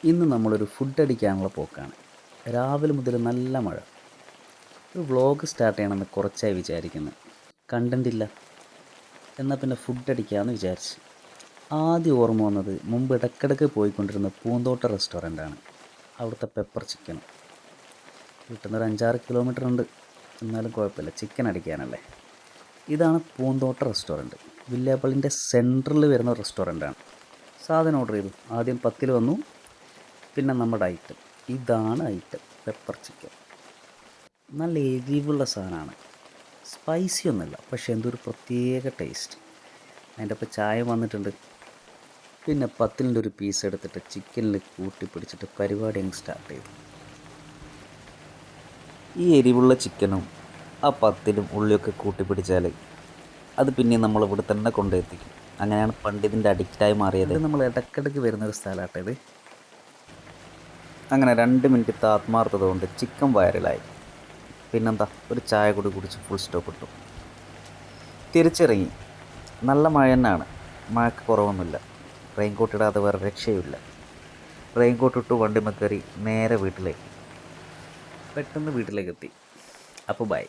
ഇന്ന് നമ്മളൊരു ഫുഡ് അടിക്കാനുള്ള പോക്കാണ്. രാവിലെ മുതൽ നല്ല മഴ. ഒരു വ്ളോഗ് സ്റ്റാർട്ട് ചെയ്യണമെന്ന് കുറച്ചായി വിചാരിക്കുന്നു. കണ്ടൻ്റ് ഇല്ല. എന്നാൽ പിന്നെ ഫുഡ് അടിക്കാമെന്ന് വിചാരിച്ച്. ആദ്യം ഓർമ്മ വന്നത് മുമ്പ് ഇടയ്ക്കിടയ്ക്ക് പോയിക്കൊണ്ടിരുന്ന പൂന്തോട്ട റെസ്റ്റോറൻ്റാണ്. അവിടുത്തെ പെപ്പർ ചിക്കനും. വീട്ടിൽ നിന്ന് ഒരു 5-6 കിലോമീറ്റർ ഉണ്ട്. എന്നാലും കുഴപ്പമില്ല, ചിക്കൻ അടിക്കാനല്ലേ. ഇതാണ് പൂന്തോട്ട റെസ്റ്റോറൻറ്റ്. വില്യാപ്പള്ളിൻ്റെ സെൻട്രൽ വരുന്ന റെസ്റ്റോറൻ്റാണ്. സാധനം ഓർഡർ ചെയ്തു. ആദ്യം 10 വന്നു. പിന്നെ നമ്മുടെ ഐറ്റം ഇതാണ്. Item pepper chicken. നല്ല എരിവുള്ള സാധനമാണ്. സ്പൈസി ഒന്നുമില്ല, പക്ഷേ എന്തൊരു പ്രത്യേക ടേസ്റ്റ്. അതിൻ്റെ ഒപ്പം ചായ വന്നിട്ടുണ്ട്. പിന്നെ 10 ഒരു പീസ് എടുത്തിട്ട് ചിക്കനിൽ കൂട്ടി പിടിച്ചിട്ട് പരിപാടി അങ്ങ് സ്റ്റാർട്ട് ചെയ്തു. ഈ എരിവുള്ള ചിക്കനും ആ 10 ഉള്ളിയൊക്കെ കൂട്ടി പിടിച്ചാൽ അത് പിന്നെ നമ്മൾ ഇവിടെ തന്നെ കൊണ്ടെത്തിക്കും. അങ്ങനെയാണ് പണ്ട് ഇതിൻ്റെ അഡിക്റ്റായി മാറിയത്. നമ്മൾ ഇടയ്ക്കിടയ്ക്ക് വരുന്നൊരു സ്ഥലമാട്ടെ ഇത്. അങ്ങനെ 2 മിനിറ്റത്തെ ആത്മാർത്ഥത കൊണ്ട് ചിക്കൻ വൈറലായി. പിന്നെന്താ, ഒരു ചായ കൂടി കുടിച്ച് ഫുൾ സ്റ്റോപ്പ് ഇട്ടു. തിരിച്ചിറങ്ങി. നല്ല മഴ തന്നെയാണ്. മഴക്ക് കുറവൊന്നുമില്ല. റെയിൻകോട്ട് ഇടാതെ വേറെ രക്ഷയുമില്ല. റെയിൻകോട്ട് ഇട്ടു വണ്ടിമേ കയറി നേരെ വീട്ടിലേക്ക്. പെട്ടെന്ന് വീട്ടിലേക്ക് എത്തി. അപ്പോൾ ബൈ.